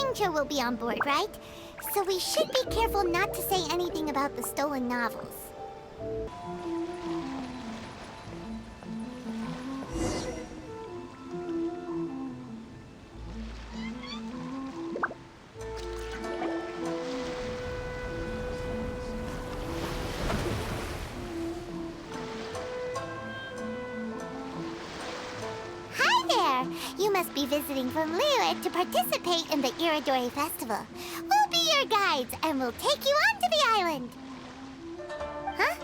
Xingqiu will be on board, right? So we should be careful not to say anything about the stolen novels. You must be visiting from Liyue to participate in the Irodori festival. We'll be your guides, and we'll take you onto the island. Huh?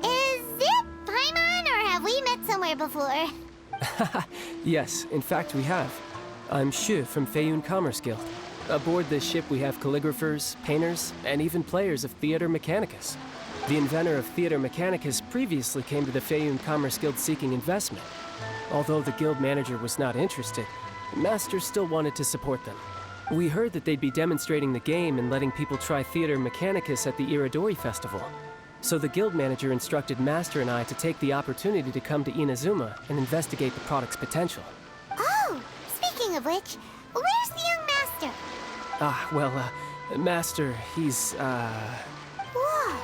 Is it Paimon, or have we met somewhere before? Yes, in fact we have. I'm Shu from Feiyun Commerce Guild. Aboard this ship we have calligraphers, painters, and even players of Theater Mechanicus. The inventor of Theater Mechanicus previously came to the Feiyun Commerce Guild seeking investment. Although the guild manager was not interested, Master still wanted to support them. We heard that they'd be demonstrating the game and letting people try Theater Mechanicus at the Irodori festival. So the guild manager instructed Master and I to take the opportunity to come to Inazuma and investigate the product's potential. Oh, speaking of which, where's the young master? Master, he's, Whoa!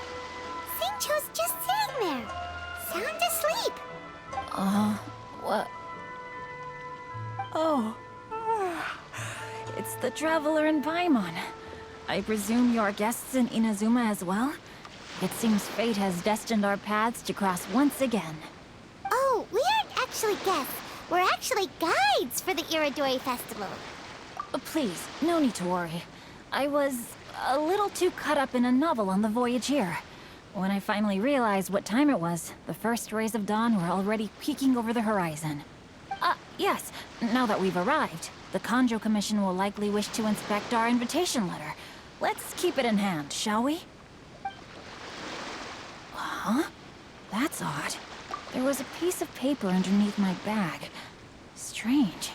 Xingqiu's just sitting there, sound asleep. What? Oh. It's the Traveler and Paimon. I presume you're guests in Inazuma as well? It seems fate has destined our paths to cross once again. Oh, we aren't actually guests. We're actually guides for the Irodori festival. Please, no need to worry. I was a little too caught up in a novel on the voyage here. When I finally realized what time it was, the first rays of dawn were already peeking over the horizon. Yes, now that we've arrived, the Kanjo Commission will likely wish to inspect our invitation letter. Let's keep it in hand, shall we? Huh? That's odd. There was a piece of paper underneath my bag. Strange.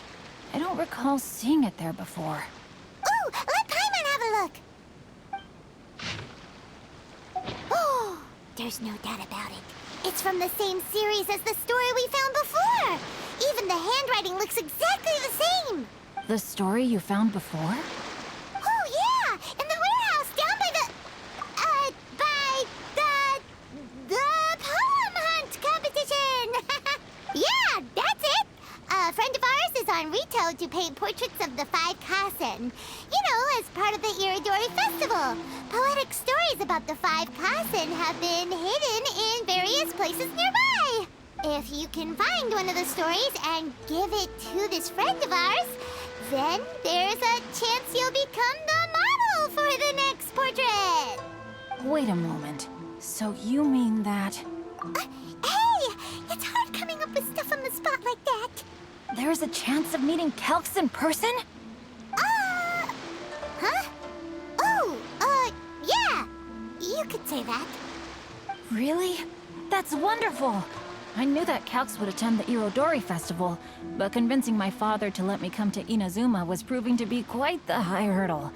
I don't recall seeing it there before. Ooh, let Paimon have a look! Oh, there's no doubt about it. It's from the same series as the story we found before! Even the handwriting looks exactly the same! The story you found before? Oh, yeah! In the warehouse down by the poem hunt competition! Yeah, that's it! A friend of ours is on Rito to paint portraits of the 5 Kasen. You know, as part of the Irodori festival. Poetic stories about the 5 Kasen have been hidden in various places nearby. If you can find one of the stories and give it to this friend of ours, then there's a chance you'll become the model for the next portrait. Wait a moment. So you mean that... Hey! It's hard coming up with stuff on the spot like that. There's a chance of meeting Calx in person? Huh? Oh, yeah. You could say that. Really? That's wonderful! I knew that Calx would attend the Irodori festival, but convincing my father to let me come to Inazuma was proving to be quite the high hurdle.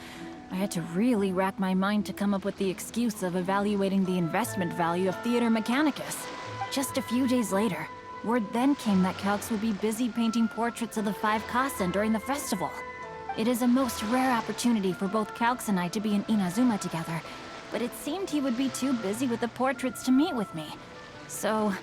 I had to really rack my mind to come up with the excuse of evaluating the investment value of Theater Mechanicus. Just a few days later, word then came that Calx would be busy painting portraits of the 5 Kasen during the festival. It is a most rare opportunity for both Calx and I to be in Inazuma together, but it seemed he would be too busy with the portraits to meet with me. So,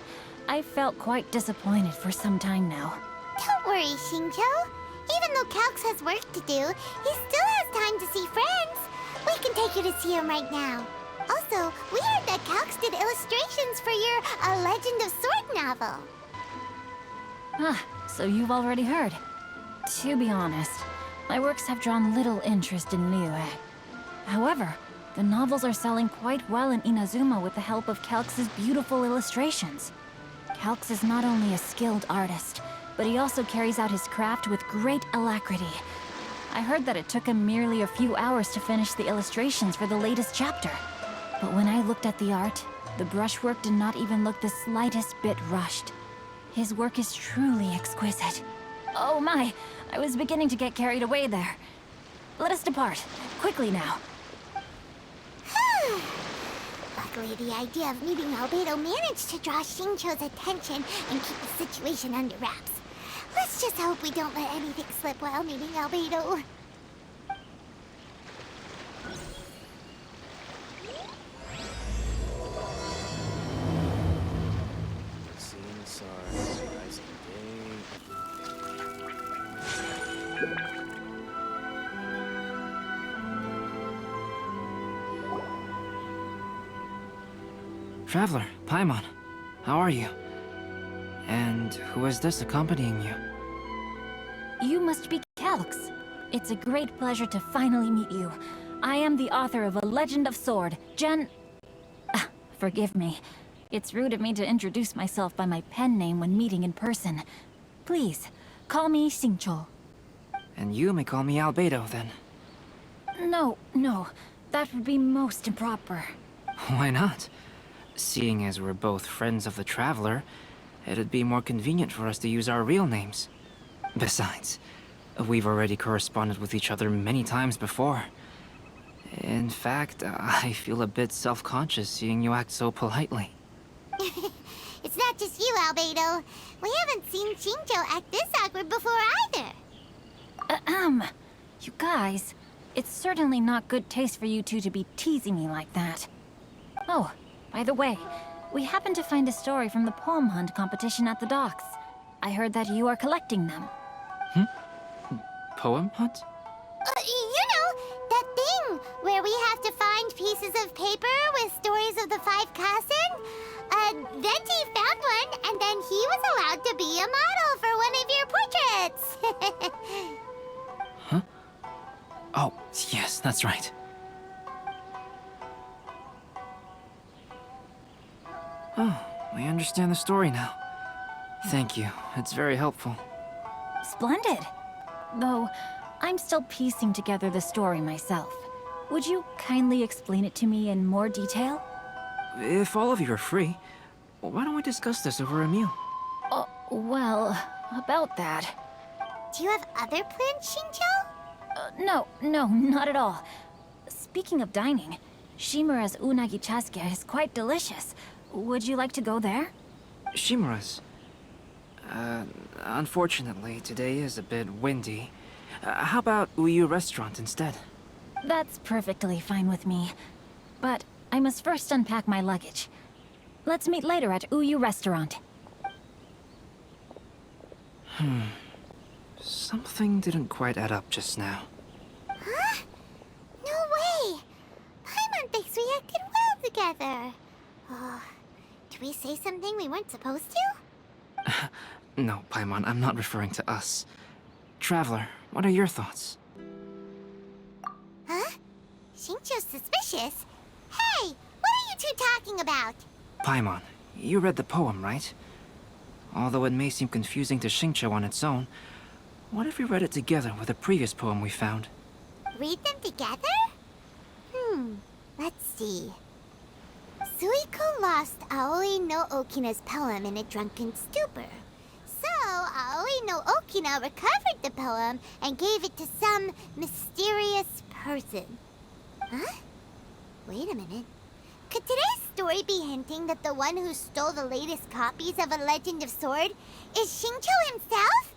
I felt quite disappointed for some time now. Don't worry, Xingqiu. Even though Calx has work to do, he still has time to see friends. We can take you to see him right now. Also, we heard that Calx did illustrations for your A Legend of Sword novel. So you've already heard. To be honest, my works have drawn little interest in Liyue. However, the novels are selling quite well in Inazuma with the help of Calx's beautiful illustrations. Calx is not only a skilled artist, but he also carries out his craft with great alacrity. I heard that it took him merely a few hours to finish the illustrations for the latest chapter. But when I looked at the art, the brushwork did not even look the slightest bit rushed. His work is truly exquisite. Oh my, I was beginning to get carried away there. Let us depart, quickly now. Luckily, the idea of meeting Albedo managed to draw Xingqiu's attention and keep the situation under wraps. Let's just hope we don't let anything slip while meeting Albedo. Traveler, Paimon, how are you? And who is this accompanying you? You must be Calx. It's a great pleasure to finally meet you. I am the author of A Legend of Sword, forgive me. It's rude of me to introduce myself by my pen name when meeting in person. Please, call me Xingqiu. And you may call me Albedo, then. No, that would be most improper. Why not? Seeing as we're both friends of the Traveler, it'd be more convenient for us to use our real names. Besides, we've already corresponded with each other many times before. In fact, I feel a bit self-conscious seeing you act so politely. It's not just you, Albedo. We haven't seen Xingqiu act this awkward before either. You guys, it's certainly not good taste for you two to be teasing me like that. Oh, by the way, we happened to find a story from the poem hunt competition at the docks. I heard that you are collecting them. Poem hunt? You know, that thing where we have to find pieces of paper with stories of the five Kassen. Venti found one, and then he was allowed to be a model for one of your portraits. Huh? Oh, yes, that's right. Oh, I understand the story now. Thank you. It's very helpful. Splendid. Though, I'm still piecing together the story myself. Would you kindly explain it to me in more detail? If all of you are free, why don't we discuss this over a meal? Well, about that. Do you have other plans, Xingqiu? No, not at all. Speaking of dining, Shimura's unagi chasuke is quite delicious. Would you like to go there? Shimura's. Unfortunately, today is a bit windy. How about Uyu Restaurant instead? That's perfectly fine with me. But I must first unpack my luggage. Let's meet later at Uyu Restaurant. Something didn't quite add up just now. Huh? No way! Paimon thinks we acted well together. Oh, did we say something we weren't supposed to? No, Paimon, I'm not referring to us. Traveler, what are your thoughts? Huh? Xingqiu's suspicious? Hey, what are you two talking about? Paimon, you read the poem, right? Although it may seem confusing to Xingqiu on its own, what if we read it together with a previous poem we found? Read them together? Let's see. Suiko lost Aoi no Okina's poem in a drunken stupor. So, Aoi no Okina recovered the poem and gave it to some mysterious person. Huh? Wait a minute. Could today's story be hinting that the one who stole the latest copies of A Legend of Sword is Xingqiu himself?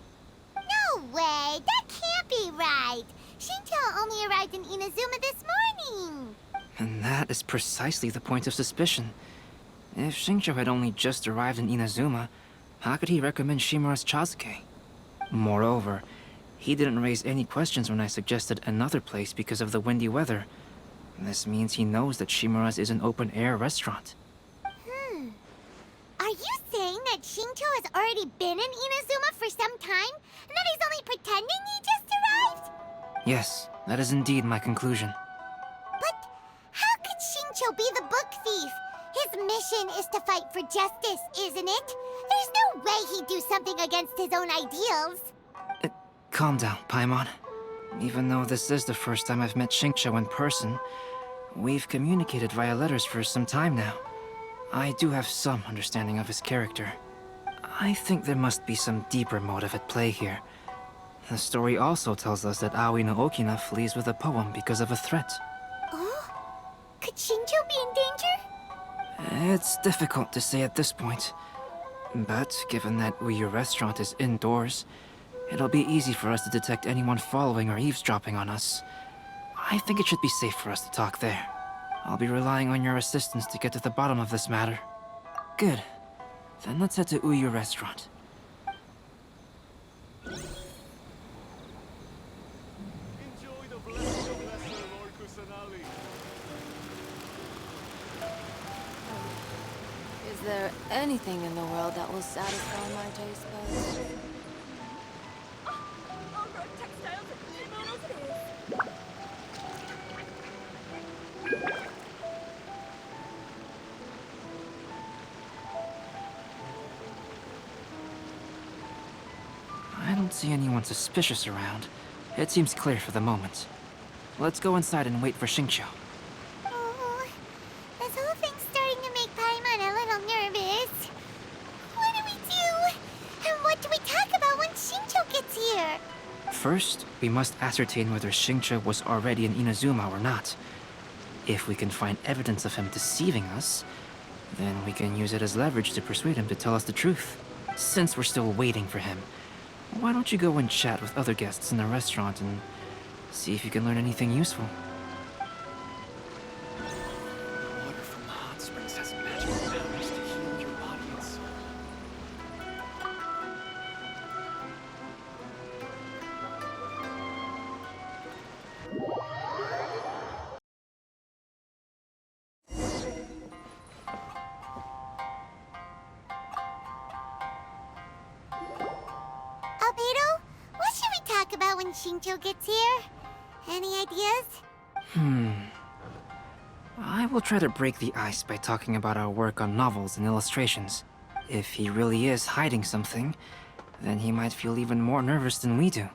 No way! That can't be right! Xingqiu only arrived in Inazuma this morning! And that is precisely the point of suspicion. If Xingqiu had only just arrived in Inazuma, how could he recommend Shimura's chasuke? Moreover, he didn't raise any questions when I suggested another place because of the windy weather. This means he knows that Shimura's is an open-air restaurant. Are you saying that Xingqiu has already been in Inazuma for some time, and that he's only pretending he just arrived? Yes, that is indeed my conclusion. But how could Xingqiu be the book thief? His mission is to fight for justice, isn't it? There's no way he'd do something against his own ideals. Calm down, Paimon. Even though this is the first time I've met Xingqiu in person, we've communicated via letters for some time now. I do have some understanding of his character. I think there must be some deeper motive at play here. The story also tells us that Aoi no Okina flees with a poem because of a threat. Oh? Could Xingqiu be in danger? It's difficult to say at this point. But given that Uyu Restaurant is indoors, it'll be easy for us to detect anyone following or eavesdropping on us. I think it should be safe for us to talk there. I'll be relying on your assistance to get to the bottom of this matter. Good. Then let's head to Uyu Restaurant. Enjoy the blessing of Lesser Lord Kusanali. there anything in the world that will satisfy my taste buds? I don't see anyone suspicious around. It seems clear for the moment. Let's go inside and wait for Xingqiu. Oh, this whole thing's starting to make Paimon a little nervous. What do we do? And what do we talk about when Xingqiu gets here? First, we must ascertain whether Xingqiu was already in Inazuma or not. If we can find evidence of him deceiving us, then we can use it as leverage to persuade him to tell us the truth. Since we're still waiting for him, why don't you go and chat with other guests in the restaurant and see if you can learn anything useful? Water from the hot springs has magical powers to heal your body and soul. Albedo, what should we talk about when Xingqiu gets here? Any ideas? I will try to break the ice by talking about our work on novels and illustrations. If he really is hiding something, then he might feel even more nervous than we do.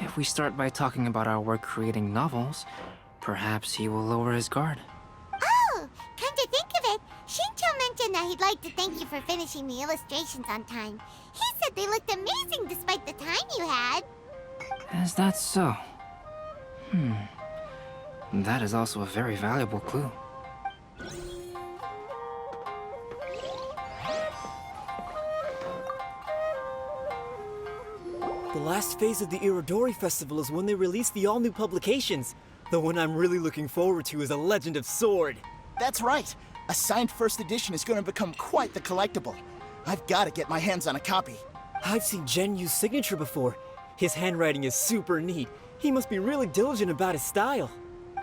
If we start by talking about our work creating novels, perhaps he will lower his guard. Oh, come to think of it, Xingqiu mentioned that he'd like to thank you for finishing the illustrations on time. He said they looked amazing despite the time you had. Is that so? That is also a very valuable clue. The last phase of the Irodori Festival is when they release the all-new publications. The one I'm really looking forward to is A Legend of Sword. That's right. A signed first edition is going to become quite the collectible. I've got to get my hands on a copy. I've seen Genyu's signature before. His handwriting is super neat. He must be really diligent about his style.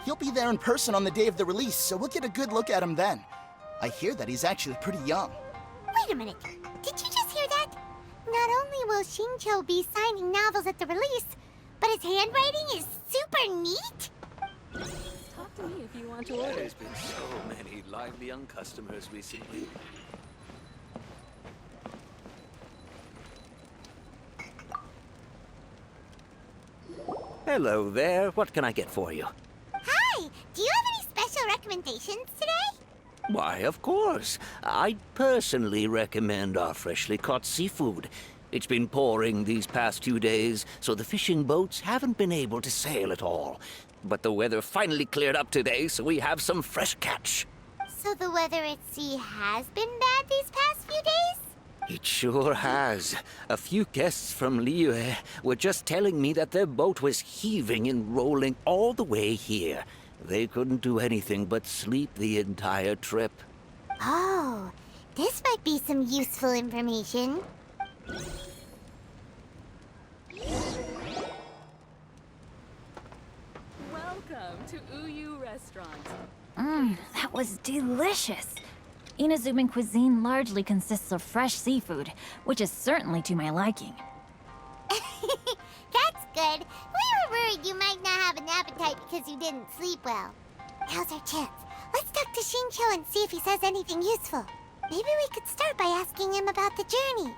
He'll be there in person on the day of the release, so we'll get a good look at him then. I hear that he's actually pretty young. Wait a minute, did you just hear that? Not only will Xingqiu be signing novels at the release, but his handwriting is super neat? Talk to me if you want to order. There's been so many lively young customers recently. Hello there. What can I get for you? Hi, do you have any special recommendations today? Why, of course. I'd personally recommend our freshly caught seafood. It's been pouring these past 2 days, so the fishing boats haven't been able to sail at all. But the weather finally cleared up today, so we have some fresh catch. So the weather at sea has been bad these past few days? It sure has. A few guests from Liyue were just telling me that their boat was heaving and rolling all the way here. They couldn't do anything but sleep the entire trip. Oh, this might be some useful information. Welcome to Uyu Restaurant. That was delicious. Inazuman cuisine largely consists of fresh seafood, which is certainly to my liking. That's good. We were worried you might not have an appetite because you didn't sleep well. Now's our chance. Let's talk to Xingqiu and see if he says anything useful. Maybe we could start by asking him about the journey.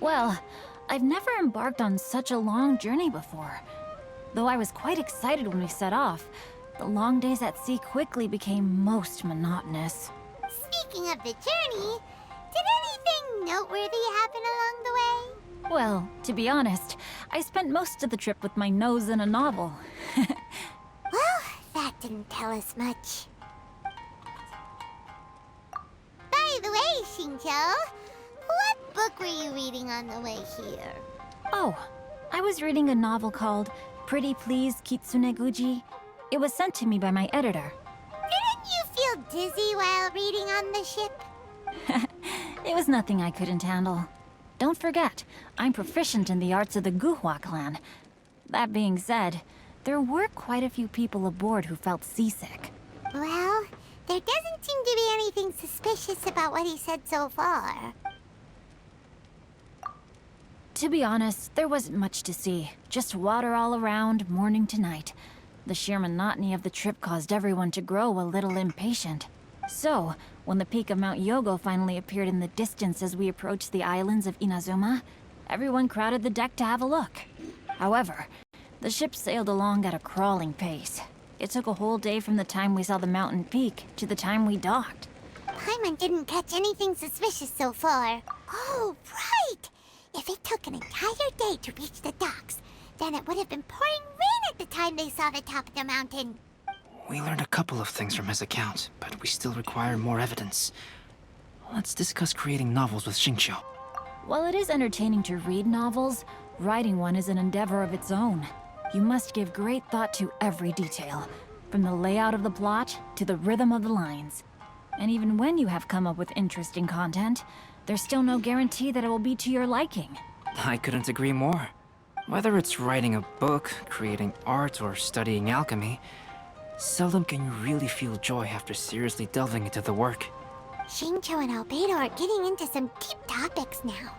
Well, I've never embarked on such a long journey before. Though I was quite excited when we set off, the long days at sea quickly became most monotonous. Speaking of the journey, did anything noteworthy happen along the way? Well, to be honest, I spent most of the trip with my nose in a novel. Well, that didn't tell us much. By the way, Xingqiu, what book were you reading on the way here? Oh, I was reading a novel called Pretty Please Kitsune Guji. It was sent to me by my editor. Didn't you feel dizzy while reading on the ship? It was nothing I couldn't handle. Don't forget, I'm proficient in the arts of the Guhua clan. That being said, there were quite a few people aboard who felt seasick. Well, There doesn't seem to be anything suspicious about what he said so far. To be honest, there wasn't much to see. Just water all around, morning to night. The sheer monotony of the trip caused everyone to grow a little impatient. So, when the peak of Mount Yogo finally appeared in the distance as we approached the islands of Inazuma, everyone crowded the deck to have a look. However, the ship sailed along at a crawling pace. It took a whole day from the time we saw the mountain peak to the time we docked. Paimon didn't catch anything suspicious so far. Oh, right! If it took an entire day to reach the docks, then it would have been pouring rain at the time they saw the top of the mountain. We learned a couple of things from his account, but we still require more evidence. Let's discuss creating novels with Xingqiu. While it is entertaining to read novels, writing one is an endeavor of its own. You must give great thought to every detail, from the layout of the plot to the rhythm of the lines. And even when you have come up with interesting content, there's still no guarantee that it will be to your liking. I couldn't agree more. Whether it's writing a book, creating art, or studying alchemy, seldom can you really feel joy after seriously delving into the work. Xingqiu and Albedo are getting into some deep topics now,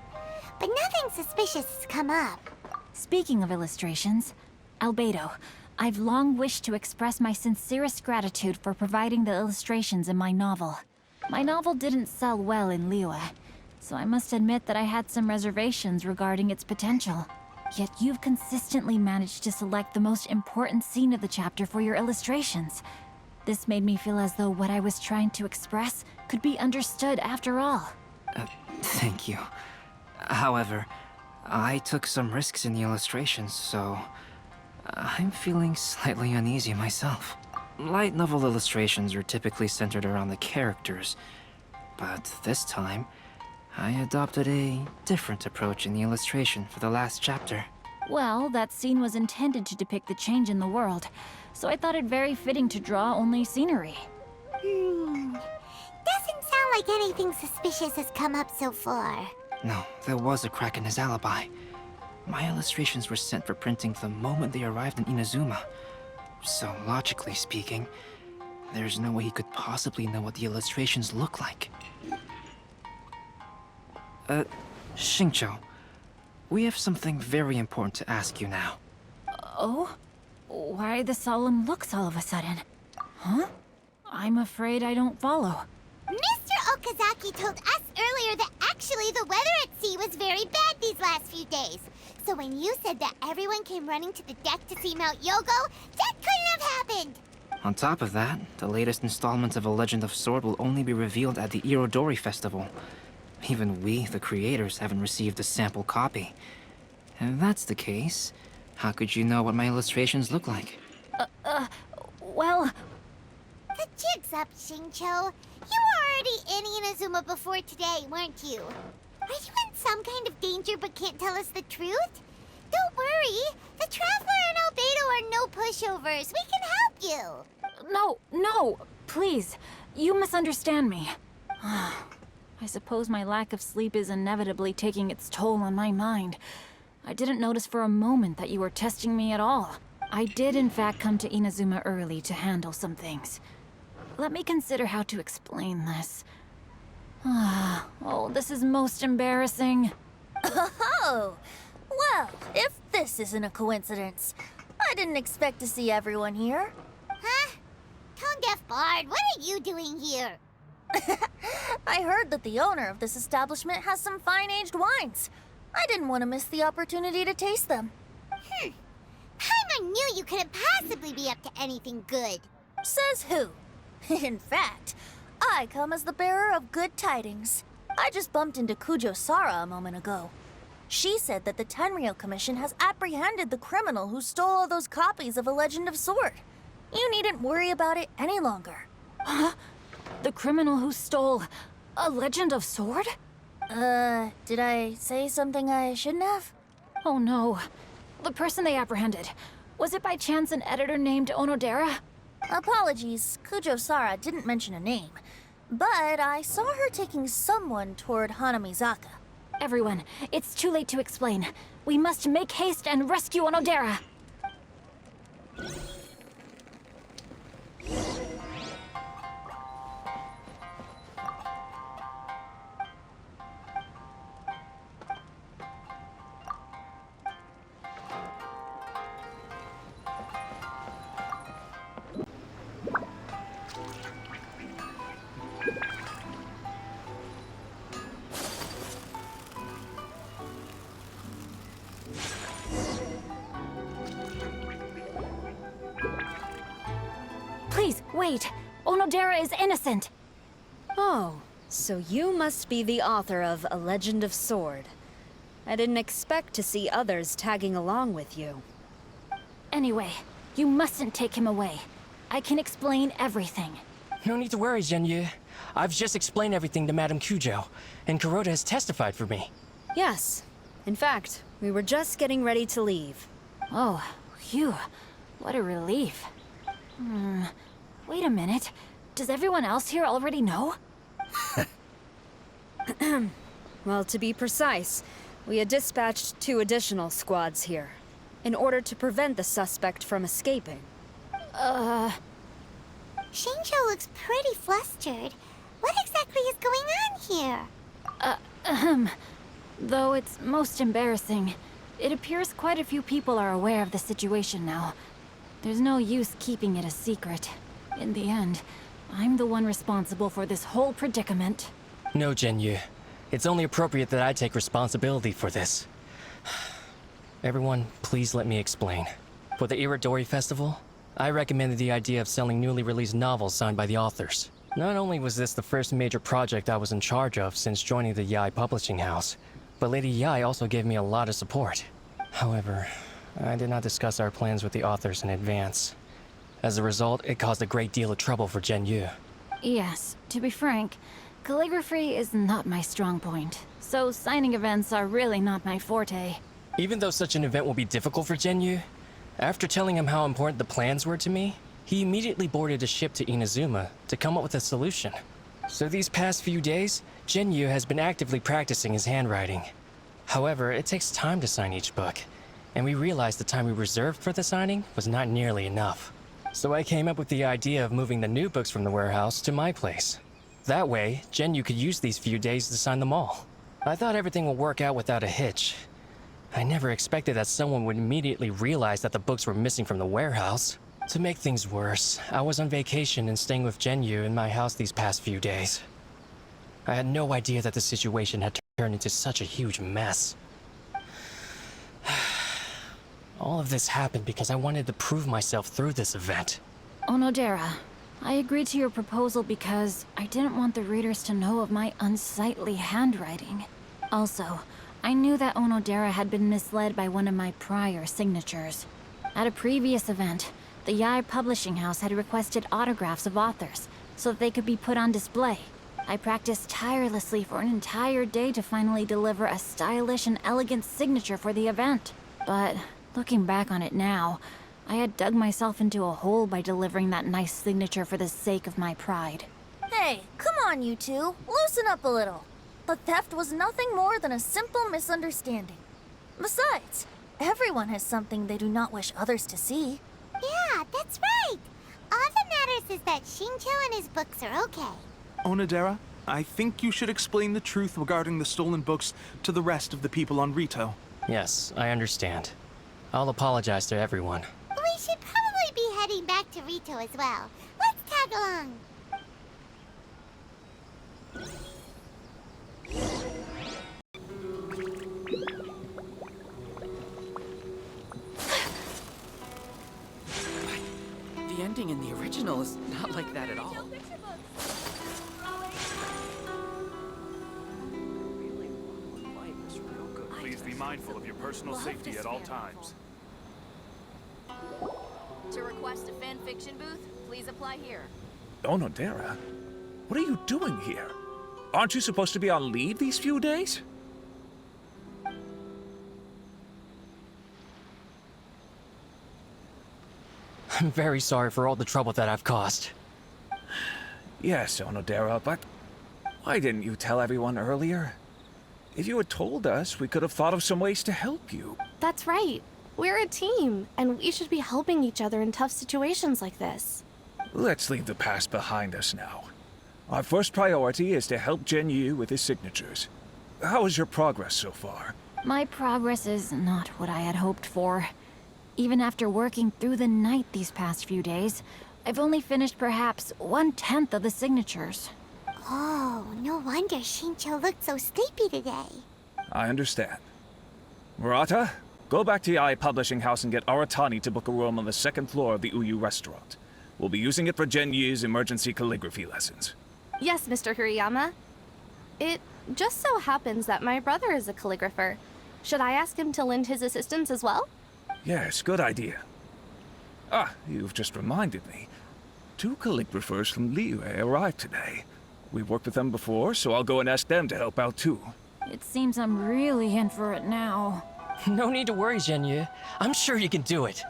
but nothing suspicious has come up. Speaking of illustrations, Albedo, I've long wished to express my sincerest gratitude for providing the illustrations in my novel. My novel didn't sell well in Liyue, so I must admit that I had some reservations regarding its potential. Yet you've consistently managed to select the most important scene of the chapter for your illustrations. This made me feel as though what I was trying to express could be understood after all. Thank you. However, I took some risks in the illustrations, so I'm feeling slightly uneasy myself. Light novel illustrations are typically centered around the characters, but this time, I adopted a different approach in the illustration for the last chapter. Well, that scene was intended to depict the change in the world, so I thought it very fitting to draw only scenery. Doesn't sound like anything suspicious has come up so far. No, there was a crack in his alibi. My illustrations were sent for printing the moment they arrived in Inazuma. So, logically speaking, there's no way he could possibly know what the illustrations look like. Xingqiu, we have something very important to ask you now. Oh? Why the solemn looks all of a sudden? Huh? I'm afraid I don't follow. Mr. Okazaki told us earlier that actually the weather at sea was very bad these last few days. So when you said that everyone came running to the deck to see Mount Yogo, that couldn't have happened! On top of that, the latest installment of A Legend of Sword will only be revealed at the Irodori festival. Even we, the creators, haven't received a sample copy. If that's the case, how could you know what my illustrations look like? Well... The jig's up, Xingqiu. You were already in Inazuma before today, weren't you? Are you in some kind of danger but can't tell us the truth? Don't worry. The Traveler and Albedo are no pushovers. We can help you. No, please. You misunderstand me. I suppose my lack of sleep is inevitably taking its toll on my mind. I didn't notice for a moment that you were testing me at all. I did in fact come to Inazuma early to handle some things. Let me consider how to explain this. Oh, this is most embarrassing. Oh, well, if this isn't a coincidence, I didn't expect to see everyone here. Huh? Tone-deaf Bard, what are you doing here? I heard that the owner of this establishment has some fine-aged wines. I didn't want to miss the opportunity to taste them. Paimon knew you couldn't possibly be up to anything good. Says who? In fact, I come as the bearer of good tidings. I just bumped into Kujo Sara a moment ago. She said that the Tenryou Commission has apprehended the criminal who stole all those copies of A Legend of Sword. You needn't worry about it any longer. Huh? The criminal who stole A Legend of Sword? Did I say something I shouldn't have? Oh no. The person they apprehended. Was it by chance an editor named Onodera? Apologies, Kujo Sara didn't mention a name. But I saw her taking someone toward Hanamizaka. Everyone, it's too late to explain. We must make haste and rescue Onodera. Please, wait. Onodera is innocent. Oh, so you must be the author of A Legend of Sword. I didn't expect to see others tagging along with you. Anyway, you mustn't take him away. I can explain everything. No need to worry, Zhenyu. I've just explained everything to Madame Kujo, and Kuroda has testified for me. Yes. In fact, we were just getting ready to leave. Oh, phew. What a relief. Wait a minute. Does everyone else here already know? Well, to be precise, we had dispatched 2 additional squads here, in order to prevent the suspect from escaping. Shincho looks pretty flustered. What exactly is going on here? Though it's most embarrassing, it appears quite a few people are aware of the situation now. There's no use keeping it a secret. In the end, I'm the one responsible for this whole predicament. No, Zhenyu. It's only appropriate that I take responsibility for this. Everyone, please let me explain. For the Irodori Festival, I recommended the idea of selling newly released novels signed by the authors. Not only was this the first major project I was in charge of since joining the Yae publishing house, but Lady Yae also gave me a lot of support. However, I did not discuss our plans with the authors in advance. As a result, it caused a great deal of trouble for Zhenyu. Yes, to be frank, calligraphy is not my strong point, so signing events are really not my forte. Even though such an event will be difficult for Zhenyu, after telling him how important the plans were to me, he immediately boarded a ship to Inazuma to come up with a solution. So these past few days, Zhenyu has been actively practicing his handwriting. However, it takes time to sign each book, and we realized the time we reserved for the signing was not nearly enough. So I came up with the idea of moving the new books from the warehouse to my place. That way, Zhenyu could use these few days to sign them all. I thought everything would work out without a hitch. I never expected that someone would immediately realize that the books were missing from the warehouse. To make things worse, I was on vacation and staying with Zhenyu in my house these past few days. I had no idea that the situation had turned into such a huge mess. All of this happened because I wanted to prove myself through this event. Onodera, I agreed to your proposal because I didn't want the readers to know of my unsightly handwriting. Also, I knew that Onodera had been misled by one of my prior signatures. At a previous event, the Yae publishing house had requested autographs of authors so that they could be put on display. I practiced tirelessly for an entire day to finally deliver a stylish and elegant signature for the event. But looking back on it now, I had dug myself into a hole by delivering that nice signature for the sake of my pride. Hey, come on, you two. Loosen up a little. The theft was nothing more than a simple misunderstanding. Besides, everyone has something they do not wish others to see. Yeah, that's right. All that matters is that Shincho and his books are okay. Onodera, I think you should explain the truth regarding the stolen books to the rest of the people on Rito. Yes, I understand. I'll apologize to everyone. We should probably be heading back to Rito as well. Let's tag along. The ending in the original is not like that at all. Please be mindful of your personal safety at all times. To request a fanfiction booth, please apply here. Onodera, what are you doing here? Aren't you supposed to be on leave these few days? I'm very sorry for all the trouble that I've caused. Yes, Onodera, but why didn't you tell everyone earlier? If you had told us, we could have thought of some ways to help you. That's right. We're a team, and we should be helping each other in tough situations like this. Let's leave the past behind us now. Our first priority is to help Zhenyu with his signatures. How is your progress so far? My progress is not what I had hoped for. Even after working through the night these past few days, I've only finished perhaps 1/10 of the signatures. Oh, no wonder Shincho looked so sleepy today. I understand. Murata, Go back to Yae Publishing House and get Aratani to book a room on the second floor of the Uyu restaurant. We'll be using it for Genyu's emergency calligraphy lessons. Yes, Mr. Hirayama. It just so happens that my brother is a calligrapher. Should I ask him to lend his assistance as well? Yes, good idea. Ah, you've just reminded me. 2 calligraphers from Liyue arrived today. We've worked with them before, so I'll go and ask them to help out too. It seems I'm really in for it now. No need to worry, Genyu. I'm sure you can do it.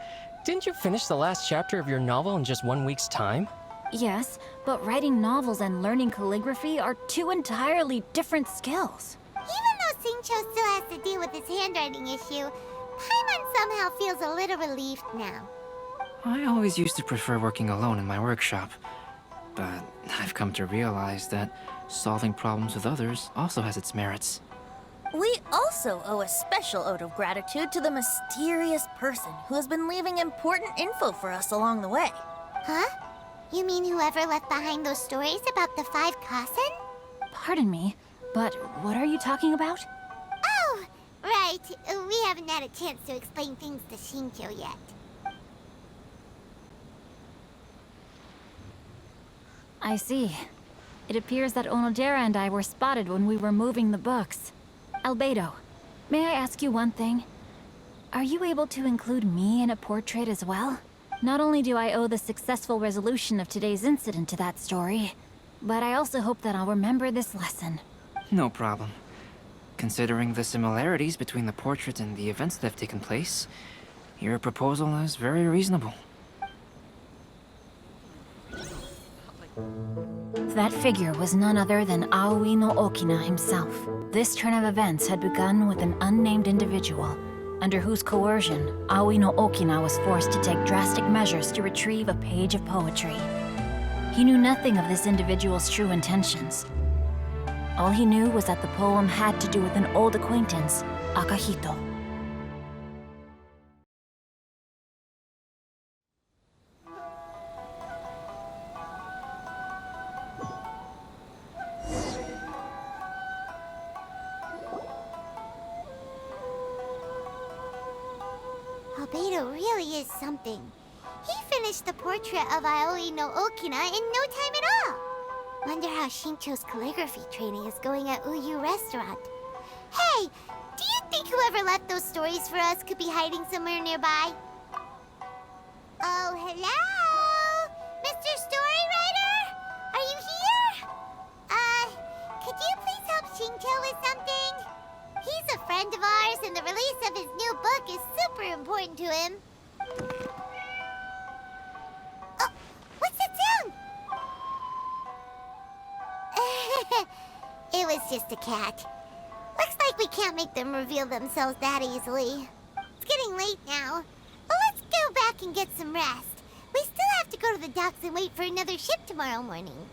Didn't you finish the last chapter of your novel in just 1 week's time? Yes, but writing novels and learning calligraphy are 2 entirely different skills. Even though Xingqiu still has to deal with his handwriting issue, Paimon somehow feels a little relieved now. I always used to prefer working alone in my workshop, but I've come to realize that solving problems with others also has its merits. We also owe a special ode of gratitude to the mysterious person who has been leaving important info for us along the way. Huh? You mean whoever left behind those stories about the 5 Kasen? Pardon me, but what are you talking about? Oh, right. We haven't had a chance to explain things to Xingqiu yet. I see. It appears that Onodera and I were spotted when we were moving the books. Albedo, may I ask you one thing? Are you able to include me in a portrait as well? Not only do I owe the successful resolution of today's incident to that story, but I also hope that I'll remember this lesson. No problem. Considering the similarities between the portrait and the events that have taken place, your proposal is very reasonable. That figure was none other than Aoi no Okina himself. This turn of events had begun with an unnamed individual, under whose coercion, Aoi no Okina was forced to take drastic measures to retrieve a page of poetry. He knew nothing of this individual's true intentions. All he knew was that the poem had to do with an old acquaintance, Akahito. Albedo really is something. He finished the portrait of Aoi no Okina in no time at all. Wonder how Xingqiu's calligraphy training is going at Uyu restaurant. Hey, do you think whoever left those stories for us could be hiding somewhere nearby? Oh, hello? Mr. Storywriter? Are you here? Could you please help Xingqiu with something? He's a friend of ours, and the release of his new book is super important to him. Oh, what's that sound? It was just a cat. Looks like we can't make them reveal themselves that easily. It's getting late now. Well, let's go back and get some rest. We still have to go to the docks and wait for another ship tomorrow morning.